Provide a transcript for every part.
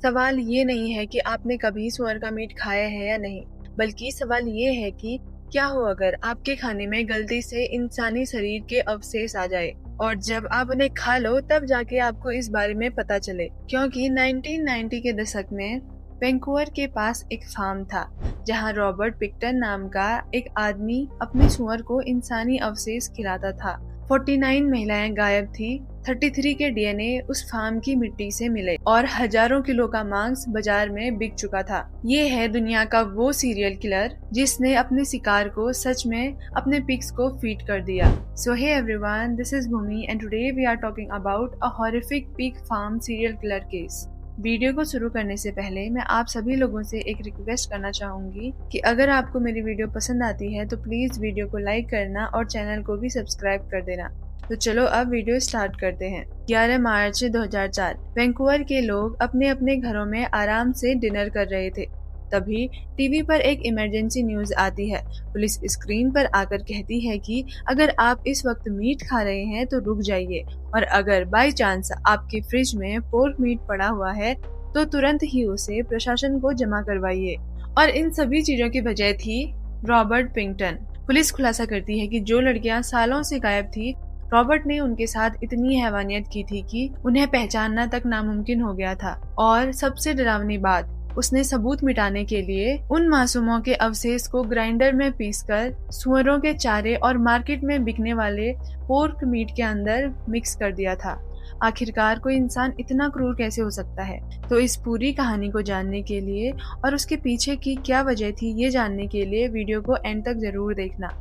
सवाल ये नहीं है कि आपने कभी सुअर का मीट खाया है या नहीं, बल्कि सवाल ये है कि क्या हो अगर आपके खाने में गलती से इंसानी शरीर के अवशेष आ जाए और जब आप उन्हें खा लो तब जाके आपको इस बारे में पता चले। क्योंकि 1990 के दशक में वैंकूवर के पास एक फार्म था जहां रॉबर्ट पिक्टन नाम का एक आदमी अपने सुअर को इंसानी अवशेष खिलाता था। 49 महिलाएं गायब थी। 33 के डीएनए उस फार्म की मिट्टी से मिले और हजारों किलो का मांस बाजार में बिक चुका था। ये है दुनिया का वो सीरियल किलर जिसने अपने शिकार को सच में अपने पिग्स को फीड कर दिया। So hey everyone, this is Bhumi and today we are talking about a horrific pig farm serial killer case. Video को शुरू करने से पहले मैं आप सभी लोगों से एक रिक्वेस्ट करना चाहूंगी कि अगर आपको मेरी वीडियो पसंद आती है तो प्लीज वीडियो को लाइक करना और चैनल को भी सब्सक्राइब कर देना। तो चलो अब वीडियो स्टार्ट करते हैं। 11 मार्च 2004 वैंकूवर के लोग अपने अपने घरों में आराम से डिनर कर रहे थे। तभी टीवी पर एक इमरजेंसी न्यूज आती है। पुलिस स्क्रीन पर आकर कहती है कि अगर आप इस वक्त मीट खा रहे हैं तो रुक जाइए, और अगर बाय चांस आपके फ्रिज में पोर्क मीट पड़ा हुआ है तो तुरंत ही उसे प्रशासन को जमा करवाइए। और इन सभी चीजों की वजह थी रॉबर्ट पिंकटन। पुलिस खुलासा करती है कि जो लड़कियां सालों से गायब थी, रॉबर्ट ने उनके साथ इतनी हैवानियत की थी कि उन्हें पहचानना तक नामुमकिन हो गया था। और सबसे डरावनी बात, उसने सबूत मिटाने के लिए उन मासूमों के अवशेष को ग्राइंडर में पीसकर सुअरों के चारे और मार्केट में बिकने वाले पोर्क मीट के अंदर मिक्स कर दिया था। आखिरकार कोई इंसान इतना क्रूर कैसे हो सकता है? तो इस पूरी कहानी को जानने के लिए और उसके पीछे की क्या वजह थी ये जानने के लिए वीडियो को एंड तक जरूर देखना।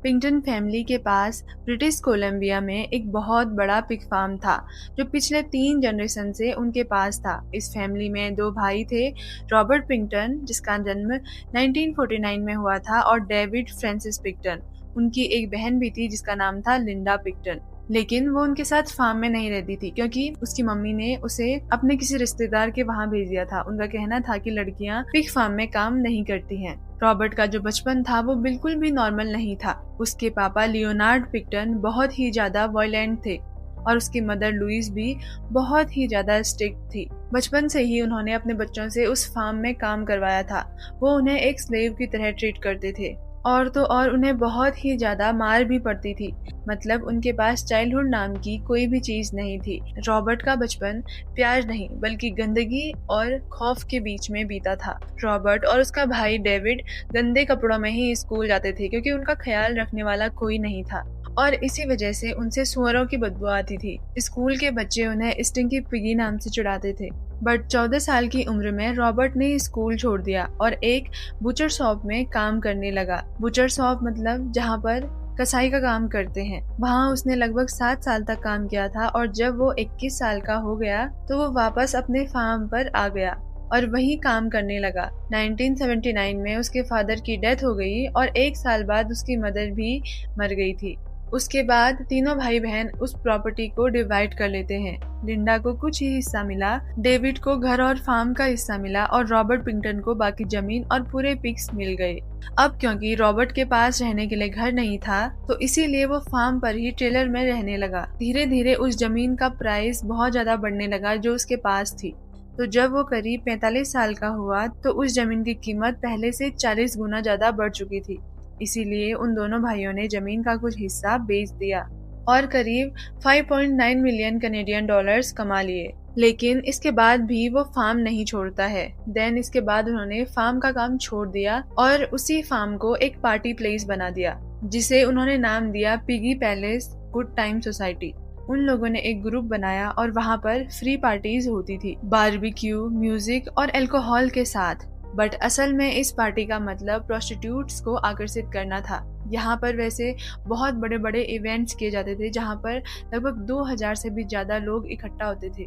पिंकटन फैमिली के पास ब्रिटिश कोलंबिया में एक बहुत बड़ा पिग फार्म था जो पिछले 3 जनरेशन से उनके पास था। इस फैमिली में 2 भाई थे, रॉबर्ट पिंकटन जिसका जन्म 1949 में हुआ था और डेविड फ्रांसिस पिक्टन। उनकी एक बहन भी थी जिसका नाम था लिंडा पिक्टन, लेकिन वो उनके साथ फार्म में नहीं रहती थी क्योंकि उसकी मम्मी ने उसे अपने किसी रिश्तेदार के वहाँ भेज दिया था। उनका कहना था कि लड़कियां पिग फार्म में काम नहीं करती हैं। रॉबर्ट का जो बचपन था वो बिल्कुल भी नॉर्मल नहीं था। उसके पापा लियोनार्ड पिक्टन बहुत ही ज्यादा वायलेंट थे और उसकी मदर लुइस भी बहुत ही ज्यादा स्ट्रिक्ट थी। बचपन से ही उन्होंने अपने बच्चों से उस फार्म में काम करवाया था। वो उन्हें एक स्लेव की तरह ट्रीट करते थे और तो और उन्हें बहुत ही ज्यादा मार भी पड़ती थी। मतलब उनके पास चाइल्डहुड नाम की कोई भी चीज नहीं थी। रॉबर्ट का बचपन प्यार नहीं बल्कि गंदगी और खौफ के बीच में बीता था। रॉबर्ट और उसका भाई डेविड गंदे कपड़ों में ही स्कूल जाते थे क्योंकि उनका ख्याल रखने वाला कोई नहीं था और इसी वजह से उनसे सुअरों की बदबू आती थी। स्कूल के बच्चे उन्हें स्टिंकी पिगी नाम से चिढ़ाते थे। बट 14 साल की उम्र में रॉबर्ट ने स्कूल छोड़ दिया और एक बुचर शॉप में काम करने लगा। बुचर शॉप मतलब जहाँ पर कसाई का काम करते हैं। वहाँ उसने लगभग 7 साल तक काम किया था और जब वो 21 साल का हो गया तो वो वापस अपने फार्म पर आ गया और वही काम करने लगा। 1979 में उसके फादर की डेथ हो गई और 1 साल बाद उसकी मदर भी मर गई थी। उसके बाद तीनों भाई बहन उस प्रॉपर्टी को डिवाइड कर लेते हैं। लिंडा को कुछ ही हिस्सा मिला, डेविड को घर और फार्म का हिस्सा मिला और रॉबर्ट पिंकटन को बाकी जमीन और पूरे पिग्स मिल गए। अब क्योंकि रॉबर्ट के पास रहने के लिए घर नहीं था तो इसीलिए वो फार्म पर ही ट्रेलर में रहने लगा। धीरे धीरे उस जमीन का प्राइस बहुत ज्यादा बढ़ने लगा जो उसके पास थी। तो जब वो करीब 45 साल का हुआ तो उस जमीन की कीमत पहले से 40 गुना ज्यादा बढ़ चुकी थी। इसीलिए उन दोनों भाइयों ने जमीन का कुछ हिस्सा बेच दिया और करीब 5.9 मिलियन कैनेडियन डॉलर्स कमा लिए। लेकिन इसके बाद भी वो फार्म नहीं छोड़ता है। देन इसके बाद उन्होंने फार्म का काम छोड़ दिया और उसी फार्म को एक पार्टी प्लेस बना दिया जिसे उन्होंने नाम दिया piggy palace good time society. उन लोगों ने एक ग्रुप बनाया और वहाँ पर फ्री पार्टीज होती थी, बारबेक्यू, म्यूजिक और अल्कोहल के साथ। बट असल में इस पार्टी का मतलब प्रोस्टिट्यूट्स को आकर्षित करना था। यहाँ पर वैसे बहुत बड़े बड़े इवेंट्स किए जाते थे जहाँ पर लगभग 2000 से भी ज्यादा लोग इकट्ठा होते थे।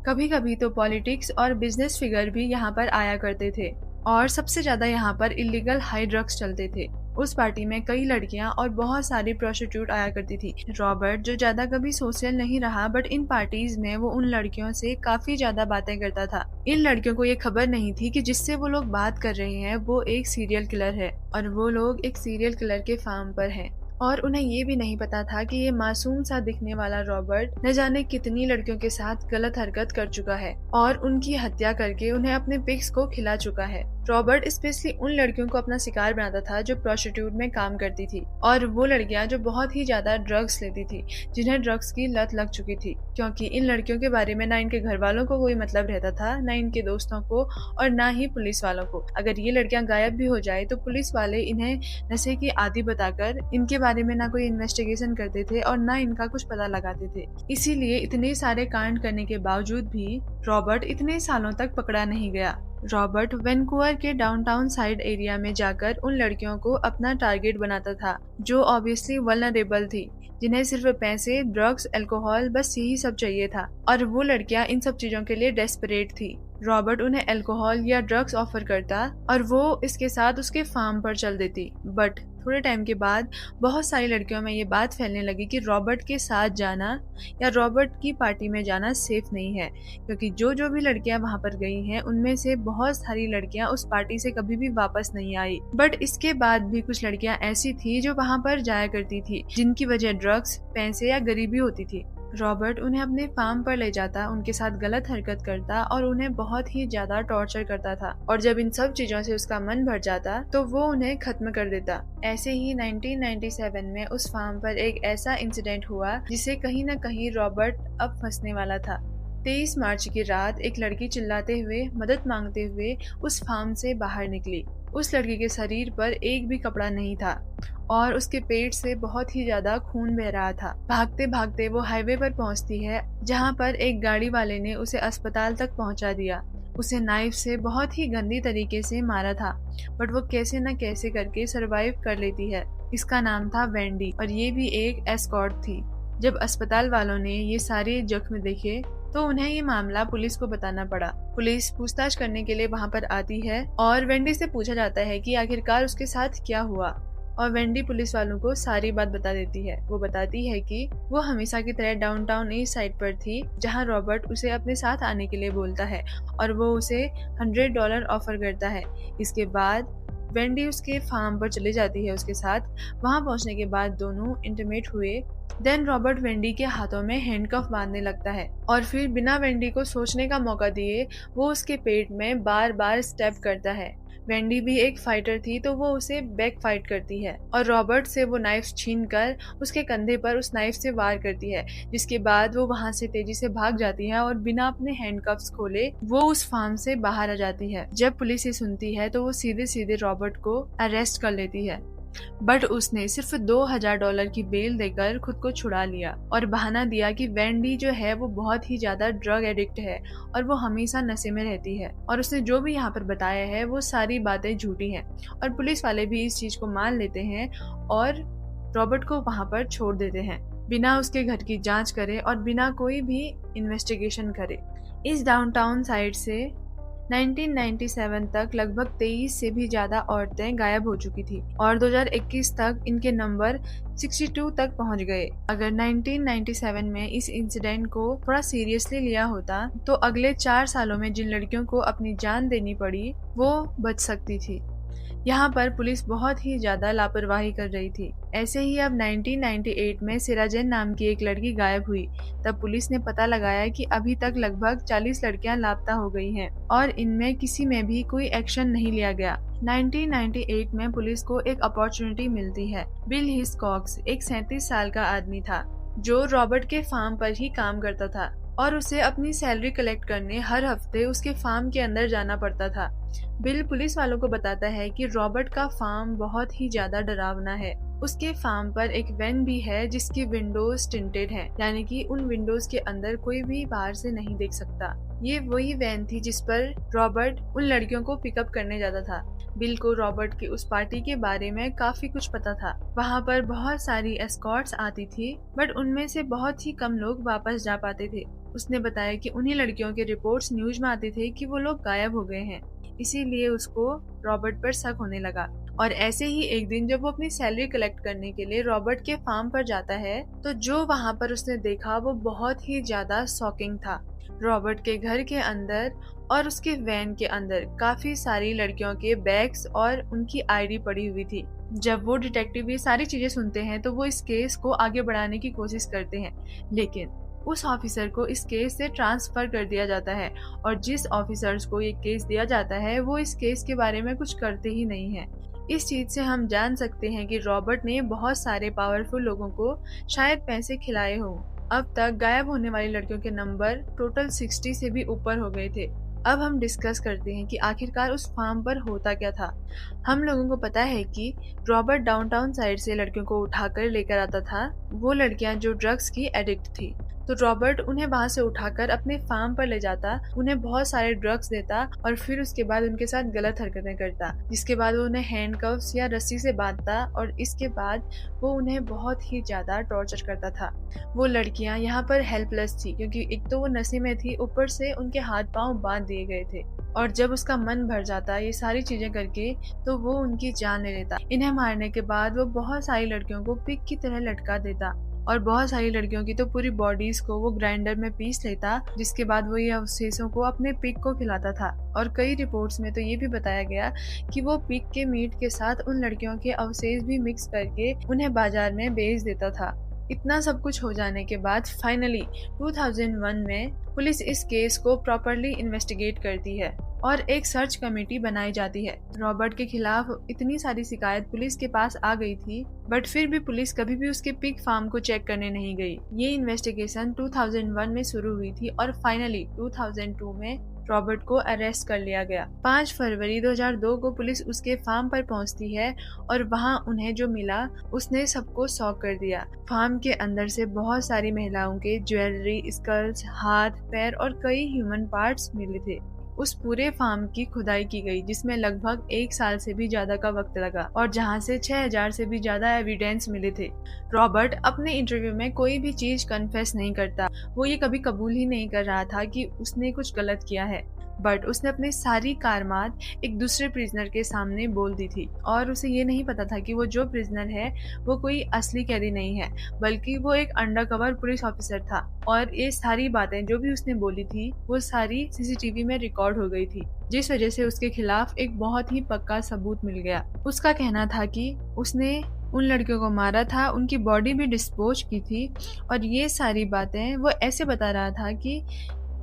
कभी कभी तो पॉलिटिक्स और बिजनेस फिगर भी यहाँ पर आया करते थे और सबसे ज्यादा यहाँ पर इलीगल हाई ड्रग्स चलते थे। उस पार्टी में कई लड़कियां और बहुत सारी प्रोस्टिट्यूट आया करती थी। रॉबर्ट जो ज्यादा कभी सोशल नहीं रहा बट इन पार्टीज में वो उन लड़कियों से काफी ज्यादा बातें करता था। इन लड़कियों को ये खबर नहीं थी कि जिससे वो लोग बात कर रहे हैं वो एक सीरियल किलर है और वो लोग एक सीरियल किलर के फार्म पर हैं। और उन्हें ये भी नहीं पता था कि ये मासूम सा दिखने वाला रॉबर्ट न जाने कितनी लड़कियों के साथ गलत हरकत कर चुका है और उनकी हत्या करके उन्हें अपने पिग्स को खिला चुका है। रॉबर्ट स्पेशली उन लड़कियों को अपना शिकार बनाता था जो प्रोस्टिट्यूट में काम करती थी, और वो लड़कियां जो बहुत ही ज्यादा ड्रग्स लेती थी, जिन्हें ड्रग्स की लत लग चुकी थी, क्योंकि इन लड़कियों के बारे में ना इनके घर वालों को कोई मतलब रहता था, ना इनके दोस्तों को और ना ही पुलिस वालों को। अगर ये लड़कियां गायब भी हो जाए तो पुलिस वाले इन्हें नशे की आदी बताकर इनके बारे में ना कोई इन्वेस्टिगेशन करते थे और ना इनका कुछ पता लगाते थे। इसीलिए इतने सारे कांड करने के बावजूद भी रॉबर्ट इतने सालों तक पकड़ा नहीं गया। रॉबर्ट वैनकूवर के डाउनटाउन साइड एरिया में जाकर उन लड़कियों को अपना टारगेट बनाता था जो ऑब्वियसली वल्नरेबल थी, जिन्हें सिर्फ पैसे, ड्रग्स, अल्कोहल, बस यही सब चाहिए था, और वो लड़कियां इन सब चीजों के लिए डेस्परेट थी। रॉबर्ट उन्हें अल्कोहल या ड्रग्स ऑफर करता और वो इसके साथ उसके फार्म पर चल देती। बट थोड़े टाइम के बाद बहुत सारी लड़कियों में ये बात फैलने लगी कि रॉबर्ट के साथ जाना या रॉबर्ट की पार्टी में जाना सेफ नहीं है, क्योंकि जो भी लड़कियां वहां पर गई हैं उनमें से बहुत सारी लड़कियां उस पार्टी से कभी भी वापस नहीं आई। बट इसके बाद भी कुछ लड़कियां ऐसी थी जो वहां पर जाया करती थी, जिनकी वजह ड्रग्स, पैसे या गरीबी होती थी। रॉबर्ट उन्हें अपने फार्म पर ले जाता, उनके साथ गलत हरकत करता और उन्हें बहुत ही ज्यादा टॉर्चर करता था, और जब इन सब चीजों से उसका मन भर जाता तो वो उन्हें खत्म कर देता। ऐसे ही 1997 में उस फार्म पर एक ऐसा इंसिडेंट हुआ जिससे कहीं न कहीं रॉबर्ट अब फंसने वाला था। 23 मार्च की रात एक लड़की चिल्लाते हुए, मदद मांगते हुए उस फार्म से बाहर निकली। उस लड़की के शरीर पर एक भी कपड़ा नहीं था और उसके पेट से बहुत ही ज्यादा खून बह रहा था। भागते भागते वो हाईवे पर पहुंचती है, जहां पर एक गाड़ी वाले ने उसे अस्पताल तक पहुंचा दिया। उसे नाइफ से बहुत ही गंदी तरीके से मारा था, बट वो कैसे न कैसे करके सरवाइव कर लेती है। इसका नाम था वेंडी और ये भी एक एस्कॉर्ट थी। जब अस्पताल वालों ने ये सारे जख्म देखे तो उन्हें ये मामला पुलिस को बताना पड़ा। पुलिस पूछताछ करने के लिए वहां पर आती है और वेंडी से पूछा जाता है कि आखिरकार उसके साथ क्या हुआ, और वेंडी पुलिस वालों को सारी बात बता देती है। वो बताती है कि वो हमेशा की तरह डाउनटाउन ईस्ट साइड पर थी, जहां रॉबर्ट उसे अपने साथ आने के लिए बोलता है और वो उसे $100 ऑफर करता है। इसके बाद वेंडी उसके फार्म पर चली जाती है उसके साथ। वहां पहुंचने के बाद दोनों इंटीमेट हुए। देन रॉबर्ट वेंडी के हाथों में हैंडकफ बांधने लगता है और फिर बिना वेंडी को सोचने का मौका दिए वो उसके पेट में बार बार स्टेप करता है। वेंडी भी एक फाइटर थी तो वो उसे बैक फाइट करती है और रॉबर्ट से वो नाइफ छीनकर उसके कंधे पर उस नाइफ से वार करती है, जिसके बाद वो वहां से तेजी से भाग जाती है और बिना अपने हैंडकफ्स खोले वो उस फार्म से बाहर आ जाती है। जब पुलिस ये सुनती है तो वो सीधे सीधे रॉबर्ट को अरेस्ट कर लेती है, बट उसने सिर्फ $2000 की बेल देकर खुद को छुड़ा लिया और बहाना दिया कि वेंडी जो है वो बहुत ही ज्यादा ड्रग एडिक्ट है और वो हमेशा नशे में रहती है, और उसने जो भी यहाँ पर बताया है वो सारी बातें झूठी हैं। और पुलिस वाले भी इस चीज को मान लेते हैं और रॉबर्ट को वहां पर छोड़ देते हैं, बिना उसके घर की जांच करे और बिना कोई भी इन्वेस्टिगेशन करे। इस डाउनटाउन साइड से 1997 तक लगभग 23 से भी ज्यादा औरतें गायब हो चुकी थी और 2021 तक इनके नंबर 62 तक पहुंच गए। अगर 1997 में इस इंसिडेंट को थोड़ा सीरियसली लिया होता तो अगले 4 सालों में जिन लड़कियों को अपनी जान देनी पड़ी वो बच सकती थी। यहाँ पर पुलिस बहुत ही ज्यादा लापरवाही कर रही थी। ऐसे ही अब 1998 में सिराजेन नाम की एक लड़की गायब हुई। तब पुलिस ने पता लगाया कि अभी तक लगभग 40 लड़कियां लापता हो गई हैं और इनमें किसी में भी कोई एक्शन नहीं लिया गया। 1998 में पुलिस को एक अपॉर्चुनिटी मिलती है। बिल हिचकॉक एक 37 साल का आदमी था जो रॉबर्ट के फार्म पर ही काम करता था और उसे अपनी सैलरी कलेक्ट करने हर हफ्ते उसके फार्म के अंदर जाना पड़ता था। बिल पुलिस वालों को बताता है कि रॉबर्ट का फार्म बहुत ही ज्यादा डरावना है। उसके फार्म पर एक वैन भी है जिसकी विंडोज टिंटेड है, यानी कि उन विंडोज के अंदर कोई भी बाहर से नहीं देख सकता। ये वही वैन थी जिस पर रॉबर्ट उन लड़कियों को पिकअप करने जाता था। बिल को रॉबर्ट की उस पार्टी के बारे में काफी कुछ पता था। वहाँ पर बहुत सारी एस्कॉर्ट्स आती थी, बट उनमें से बहुत ही कम लोग वापस जा पाते थे। उसने बताया कि उन्हीं लड़कियों के रिपोर्ट्स न्यूज में आते थे कि वो लोग गायब हो गए हैं, इसीलिए उसको रॉबर्ट पर शक होने लगा। और ऐसे ही एक दिन जब वो अपनी सैलरी कलेक्ट करने के लिए रॉबर्ट के फार्म पर जाता है तो जो वहाँ पर उसने देखा वो बहुत ही ज्यादा शॉकिंग था। रॉबर्ट के घर के अंदर और उसके वैन के अंदर काफी सारी लड़कियों के बैग्स और उनकी आईडी पड़ी हुई थी। जब वो डिटेक्टिव ये सारी चीज़ें सुनते हैं तो वो इस केस को आगे बढ़ाने की कोशिश करते हैं, लेकिन उस ऑफिसर को इस केस से ट्रांसफ़र कर दिया जाता है और जिस ऑफिसर्स को ये केस दिया जाता है वो इस केस के बारे में कुछ करते ही नहीं हैं। इस चीज़ से हम जान सकते हैं कि रॉबर्ट ने बहुत सारे पावरफुल लोगों को शायद पैसे खिलाए हों। अब तक गायब होने वाली लड़कियों के नंबर टोटल 60 से भी ऊपर हो गए थे। अब हम डिस्कस करते हैं कि आखिरकार उस फार्म पर होता क्या था। हम लोगों को पता है कि रॉबर्ट डाउनटाउन साइड से लड़कियों को उठाकर लेकर आता था, वो लड़कियां जो ड्रग्स की एडिक्ट थी। तो रॉबर्ट उन्हें वहां से उठाकर अपने फार्म पर ले जाता, उन्हें बहुत सारे ड्रग्स देता और फिर उसके बाद उनके साथ गलत हरकतें करता, जिसके बाद वो उन्हें हैंडकफ्स या रस्सी से बांधता और इसके बाद वो उन्हें बहुत ही ज्यादा टॉर्चर करता था। वो लड़कियां यहाँ पर हेल्पलेस थी क्योंकि एक तो वो नशे में थी, ऊपर से उनके हाथ पांव बांध दिए गए थे और जब उसका मन भर जाता ये सारी चीजें करके तो वो उनकी जान ले लेता। इन्हें मारने के बाद वो बहुत सारी लड़कियों को पिग की तरह लटका देता और बहुत सारी लड़कियों की तो पूरी बॉडीज को वो ग्राइंडर में पीस लेता, जिसके बाद वो ये अवशेषों को अपने पिग को खिलाता था। और कई रिपोर्ट्स में तो ये भी बताया गया कि वो पिग के मीट के साथ उन लड़कियों के अवशेष भी मिक्स करके उन्हें बाजार में बेच देता था। इतना सब कुछ हो जाने के बाद फाइनली 2001 में पुलिस इस केस को प्रॉपरली इन्वेस्टिगेट करती है और एक सर्च कमेटी बनाई जाती है। रॉबर्ट के खिलाफ इतनी सारी शिकायत पुलिस के पास आ गई थी, बट फिर भी पुलिस कभी भी उसके पिग फार्म को चेक करने नहीं गई। ये इन्वेस्टिगेशन 2001 में शुरू हुई थी और फाइनली 2002 में रॉबर्ट को अरेस्ट कर लिया गया। 5 फरवरी 2002 को पुलिस उसके फार्म पर पहुंचती है और वहां उन्हें जो मिला उसने सबको शॉक कर दिया। फार्म के अंदर से बहुत सारी महिलाओं के ज्वेलरी, स्कल्स, हाथ, पैर और कई ह्यूमन पार्ट्स मिले थे। उस पूरे फार्म की खुदाई की गई जिसमें लगभग 1 साल से भी ज्यादा का वक्त लगा और जहां से 6000 से भी ज्यादा एविडेंस मिले थे। रॉबर्ट अपने इंटरव्यू में कोई भी चीज कन्फेस नहीं करता, वो ये कभी कबूल ही नहीं कर रहा था कि उसने कुछ गलत किया है, बट उसने अपनी सारी कारमात एक दूसरे प्रिजनर के सामने बोल दी थी और उसे ये नहीं पता था कि वो जो प्रिजनर है वो कोई असली कैदी नहीं है, बल्कि वो एक अंडरकवर पुलिस ऑफिसर था और ये सारी बातें जो भी उसने बोली थी वो सारी सीसीटीवी में रिकॉर्ड हो गई थी, जिस वजह से उसके खिलाफ एक बहुत ही पक्का सबूत मिल गया। उसका कहना था कि उसने उन लड़कियों को मारा था, उनकी बॉडी भी डिस्पोज की थी और ये सारी बातें वो ऐसे बता रहा था कि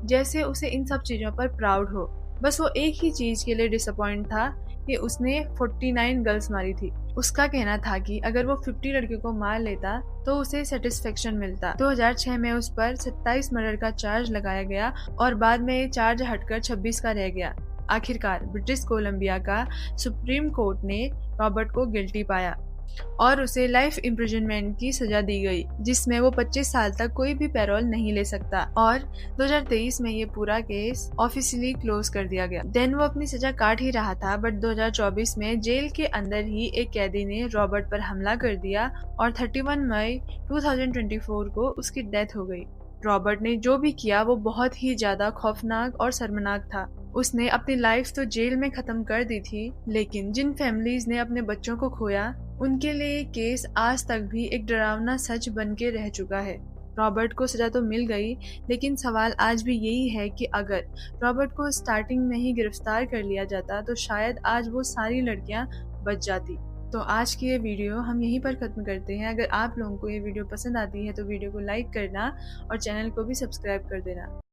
जैसे उसे इन सब चीज़ों पर प्राउड हो। बस वो एक ही चीज़ के लिए डिसअपॉइंट था कि उसने 49 गर्ल्स मारी थी। उसका कहना था कि अगर वो 50 लड़कियों को मार लेता तो उसे सेटिस्फेक्शन मिलता। 2006 में उस पर 27 मर्डर का चार्ज लगाया गया और बाद में ये चार्ज हटकर 26 का रह गया। आखिरकार ब्रिटिश कोलंबिया का सुप्रीम कोर्ट ने रॉबर्ट को गिल्टी पाया और उसे लाइफ इम्प्रिजनमेंट की सजा दी गई, जिसमें वो 25 साल तक कोई भी पैरोल नहीं ले सकता और 2023 में ये पूरा केस ऑफिशियली क्लोज कर दिया गया। देन वो अपनी सजा काट ही रहा था, बट 2024 में जेल के अंदर ही एक कैदी ने रॉबर्ट पर हमला कर दिया और 31 मई 2024 को उसकी डेथ हो गई। रॉबर्ट ने जो भी किया वो बहुत ही ज्यादा खौफनाक और शर्मनाक था। उसने अपनी लाइफ तो जेल में खत्म कर दी थी, लेकिन जिन फैमिलीज ने अपने बच्चों को खोया उनके लिए ये केस आज तक भी एक डरावना सच बन के रह चुका है। रॉबर्ट को सजा तो मिल गई, लेकिन सवाल आज भी यही है कि अगर रॉबर्ट को स्टार्टिंग में ही गिरफ्तार कर लिया जाता तो शायद आज वो सारी लड़कियां बच जाती। तो आज की ये वीडियो हम यहीं पर ख़त्म करते हैं। अगर आप लोगों को ये वीडियो पसंद आती है तो वीडियो को लाइक करना और चैनल को भी सब्सक्राइब कर देना।